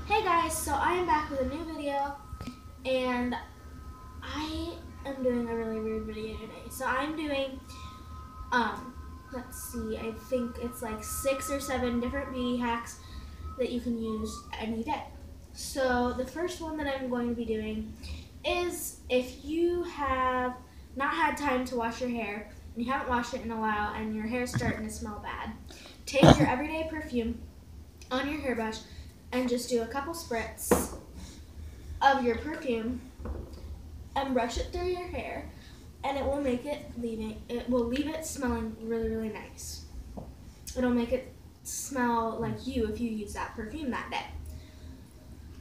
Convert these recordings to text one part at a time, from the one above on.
Hey guys, so I am back with a new video and I am doing a really weird video today. So I'm doing, let's see, I think it's like 6 or 7 different beauty hacks that you can use any day. So the first one that I'm going to be doing is if you have not had time to wash your hair and you haven't washed it in a while and your hair is starting to smell bad, take your everyday perfume on your hairbrush and just do a couple spritz of your perfume and brush it through your hair, and it will make it leave it smelling really nice. It'll make it smell like you if you use that perfume that day.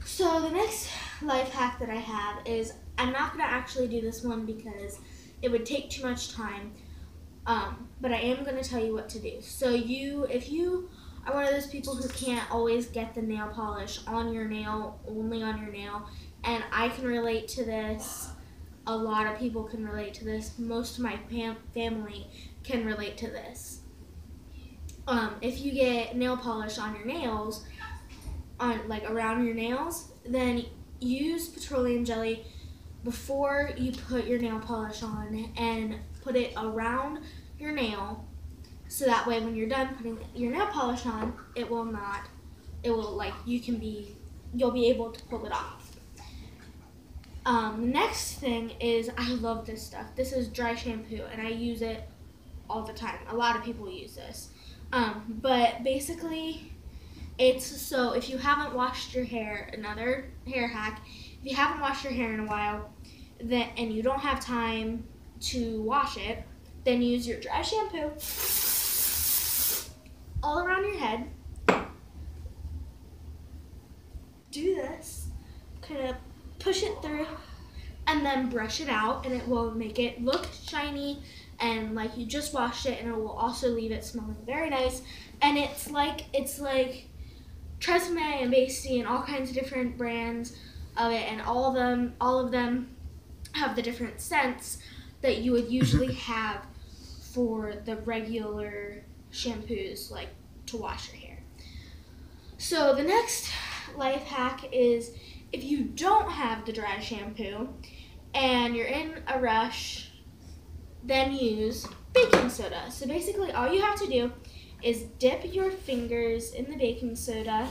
So the next life hack that I have is, I'm not going to actually do this one because it would take too much time, but I am going to tell you what to do. So if you are one of those people who can't always get the nail polish on your nail, only on your nail, and I can relate to this. A lot of people can relate to this. Most of my family can relate to this. If you get nail polish on your nails, around your nails, then use petroleum jelly before you put your nail polish on and put it around your nail. So that way when you're done putting your nail polish on, you'll be able to pull it off. The next thing is, I love this stuff. This is dry shampoo and I use it all the time. A lot of people use this. But basically, if you haven't washed your hair, another hair hack, if you haven't washed your hair in a while and you don't have time to wash it, then use your dry shampoo all around your head. Do this, kind of push it through, and then brush it out, and it will make it look shiny and like you just washed it, and it will also leave it smelling very nice. And it's like Tresemme and Basty and all kinds of different brands of it, and all of them have the different scents that you would usually have for the regular shampoos, like to wash your hair. So the next life hack is, if you don't have the dry shampoo and you're in a rush, then use baking soda. So basically all you have to do is dip your fingers in the baking soda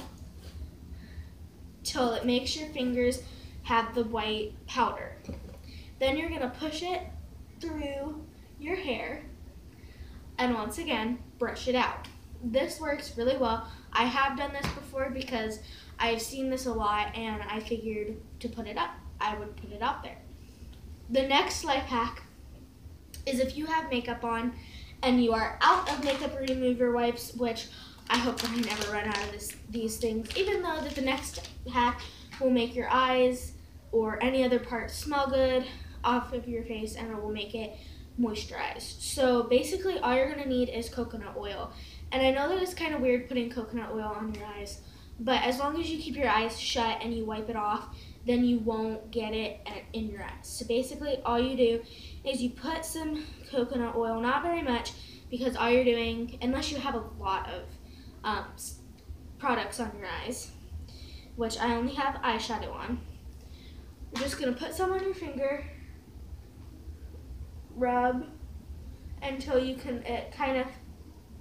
till it makes your fingers have the white powder. Then you're gonna push it through your hair and once again brush it out. This works really well. I have done this before because I've seen this a lot and I figured I would put it out there. The next life hack is, if you have makeup on and you are out of makeup remover wipes, which I hope that I never run out of these things, even though that the next hack will make your eyes or any other part smell good off of your face, and it will make it moisturized. So basically all you're gonna need is coconut oil. And I know that it's kind of weird putting coconut oil on your eyes, but as long as you keep your eyes shut and you wipe it off, then you won't get it in your eyes. So basically all you do is you put some coconut oil, not very much, because all you're doing, unless you have a lot of products on your eyes, which I only have eyeshadow on, you're just gonna put some on your finger, rub until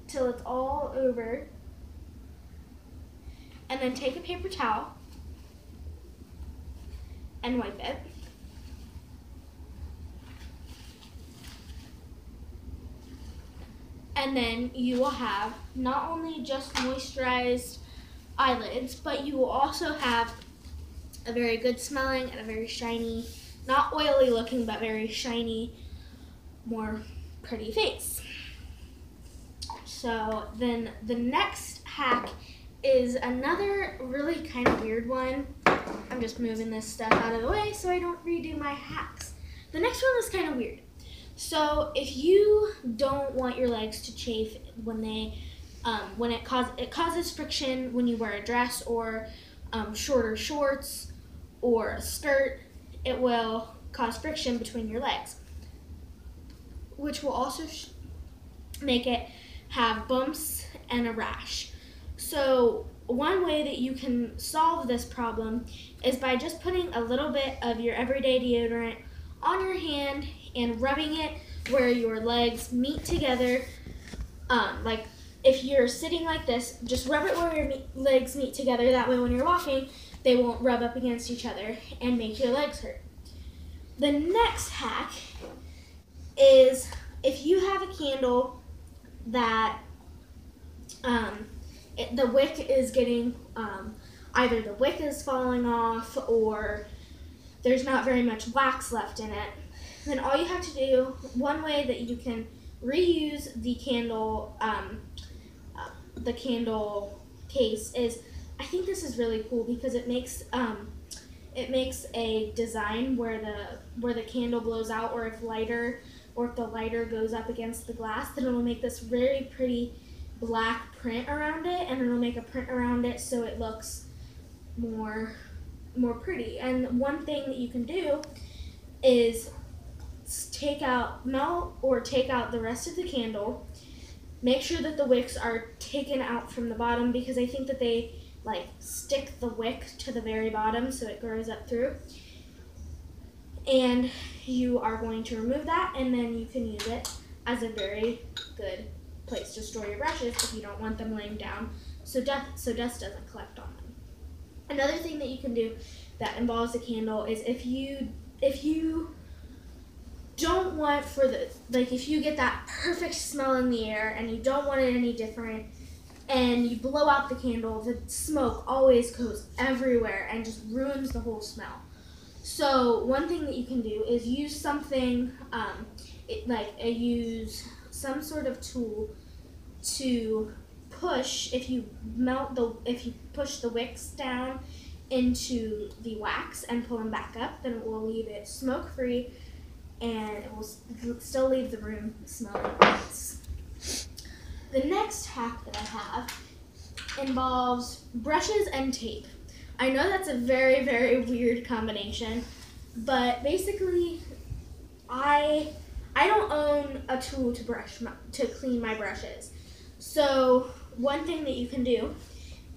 till it's all over, and then take a paper towel and wipe it. And then you will have not only just moisturized eyelids, but you will also have a very good smelling and a very shiny, not oily looking, but very shiny, more pretty face. So then the next hack is another really kind of weird one. I'm just moving this stuff out of the way so I don't redo my hacks. The next one is kind of weird. So if you don't want your legs to chafe when it causes friction when you wear a dress or shorter shorts or a skirt, it will cause friction between your legs, which will also make it have bumps and a rash. So one way that you can solve this problem is by just putting a little bit of your everyday deodorant on your hand and rubbing it where your legs meet together. Like if you're sitting like this, just rub it where your legs meet together. That way when you're walking, they won't rub up against each other and make your legs hurt. The next hack is if you have a candle that the wick is getting, either the wick is falling off or there's not very much wax left in it, then all you have to do, one way that you can reuse the candle case is, I think this is really cool because it makes a design where the candle blows out, or if the lighter goes up against the glass, then it'll make this very pretty black print around it, and it'll make a print around it so it looks more pretty. And one thing that you can do is melt or take out the rest of the candle. Make sure that the wicks are taken out from the bottom, because I think that they like stick the wick to the very bottom so it grows up through. And you are going to remove that, and then you can use it as a very good place to store your brushes if you don't want them laying down so dust doesn't collect on them. Another thing that you can do that involves a candle is if you don't want if you get that perfect smell in the air and you don't want it any different, and you blow out the candle, the smoke always goes everywhere and just ruins the whole smell. So one thing that you can do is use something, use some sort of tool to push. If you push the wicks down into the wax and pull them back up, then it will leave it smoke free, and it will still leave the room smelling nice. The next hack that I have involves brushes and tape. I know that's a very, very weird combination, but basically I don't own a tool to clean my brushes. So one thing that you can do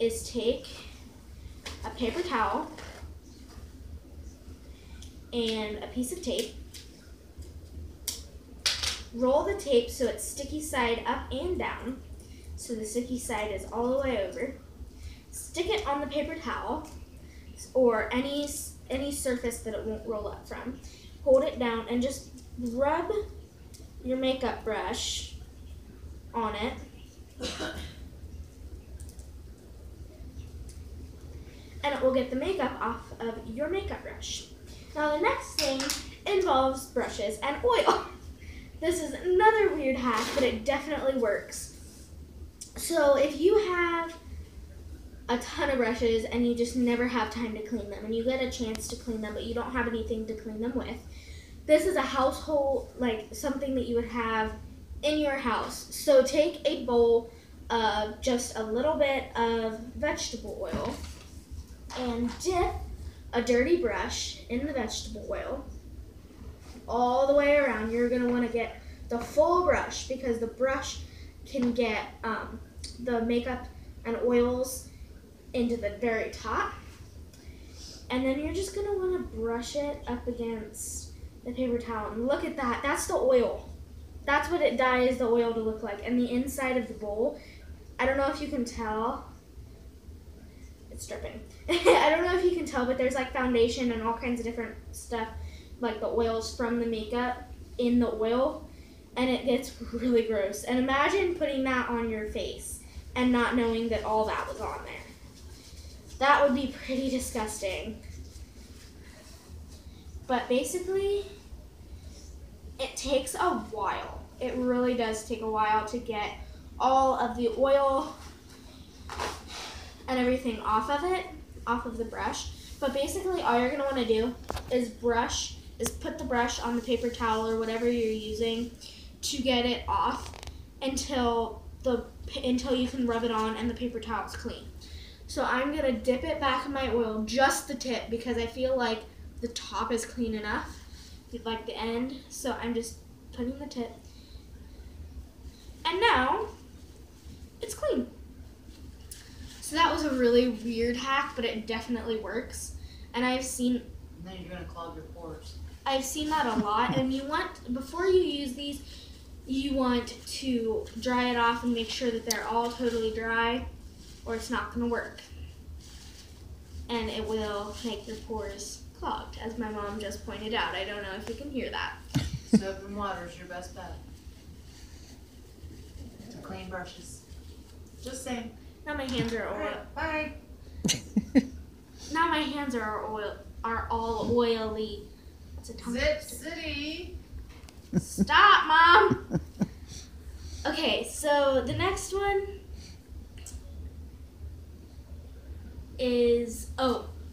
is take a paper towel and a piece of tape. Roll the tape so it's sticky side up and down, so the sticky side is all the way over. Stick it on the paper towel or any surface that it won't roll up from. Hold it down and just rub your makeup brush on it. And it will get the makeup off of your makeup brush. Now the next thing involves brushes and oil. This is another weird hack, but it definitely works. So if you have a ton of brushes and you just never have time to clean them, and you get a chance to clean them but you don't have anything to clean them with, this is a household, something that you would have in your house. So take a bowl of just a little bit of vegetable oil and dip a dirty brush in the vegetable oil all the way around. You're going to want to get the full brush, because the brush can get the makeup and oils into the very top. And then you're just going to want to brush it up against the paper towel. And look at that. That's the oil. That's what it dyes the oil to look like. And the inside of the bowl, I don't know if you can tell. It's dripping. I don't know if you can tell, but there's foundation and all kinds of different stuff, like the oils from the makeup in the oil, and it gets really gross. And imagine putting that on your face and not knowing that all that was on there. That would be pretty disgusting. But basically, it takes a while. It really does take a while to get all of the oil and everything off of the brush. But basically all you're going to want to do is put the brush on the paper towel or whatever you're using to get it off until you can rub it on and the paper towel's clean. So I'm going to dip it back in my oil, just the tip, because I feel like the top is clean enough, like the end. So I'm just putting the tip. And now it's clean. So that was a really weird hack, but it definitely works. And And then you're gonna clog your pores. I've seen that a lot. And before you use these, you want to dry it off and make sure that they're all totally dry, or it's not gonna work. And it will make your pores clogged, as my mom just pointed out. I don't know if you can hear that. Soap and water is your best bet to clean brushes. Just saying. Now my hands are oil. Bye. Now my hands are all oily. That's a tongue Zip twister. City. Stop, Mom. Okay, so the next one is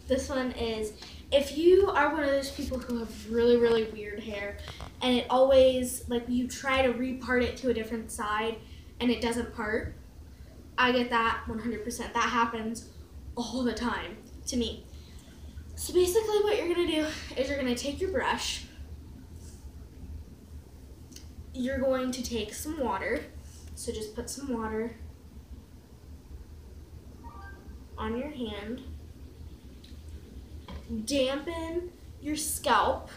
this one is, if you are one of those people who have really, really weird hair and it always, like, you try to repart it to a different side and it doesn't part, I get that 100%. That happens all the time to me. So basically what you're going to do is you're going to take your brush, you're going to take some water, so just put some water on your hand, dampen your scalp,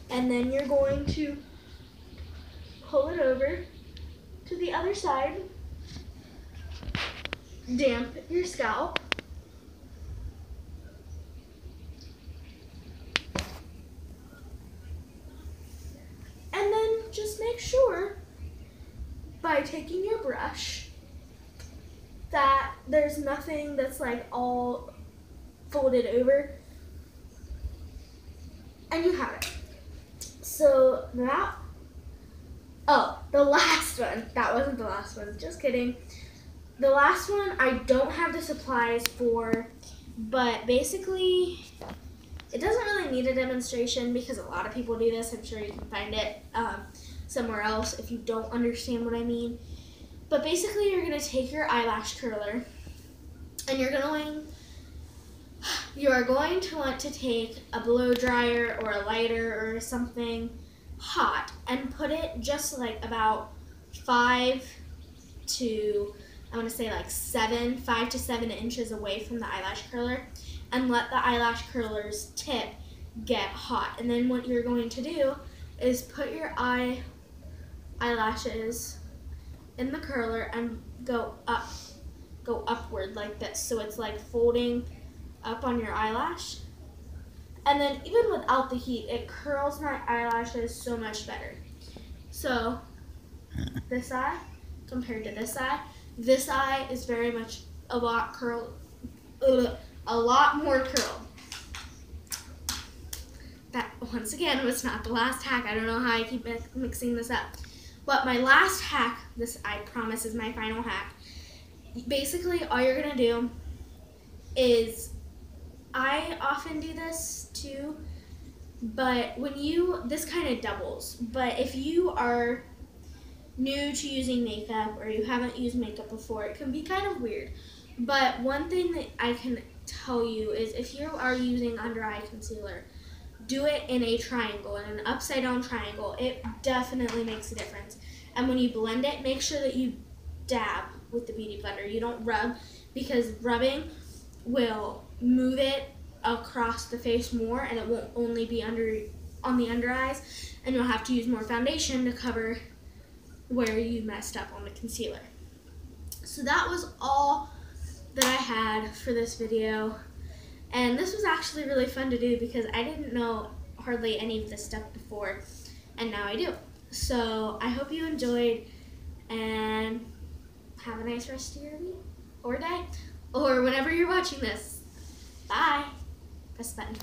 and then you're going to pull it over to the other side, damp your scalp, and then just make sure by taking your brush that there's nothing that's like all folded over, and you have it. So that, the last one, that wasn't the last one, just kidding. The last one I don't have the supplies for, but basically it doesn't really need a demonstration because a lot of people do this. I'm sure you can find it somewhere else if you don't understand what I mean. But basically you're going to take your eyelash curler and you are going to want to take a blow dryer or a lighter or something hot and put it just like about 5 to 7 inches away from the eyelash curler, and let the eyelash curler's tip get hot. And then what you're going to do is put your eyelashes in the curler and go upward like this, so it's like folding up on your eyelash. And then even without the heat, it curls my eyelashes so much better. So this eye compared to this eye is very much a lot more curled. That, once again, was not the last hack. I don't know how I keep mixing this up. But my last hack, this I promise is my final hack. Basically, all you're going to do is, I often do this too, but this kind of doubles. But if you are new to using makeup or you haven't used makeup before, it can be kind of weird. But one thing that I can tell you is, if you are using under eye concealer, do it in a triangle, in an upside down triangle. It definitely makes a difference. And when you blend it, make sure that you dab with the Beauty Blender. You don't rub, because rubbing will move it across the face more, and it won't only be on the under eyes, and you'll have to use more foundation to cover where you messed up on the concealer. So that was all that I had for this video, and this was actually really fun to do because I didn't know hardly any of this stuff before, and now I do. So I hope you enjoyed, and have a nice rest of your week or day, or whenever you're watching this. Bye. Press the button.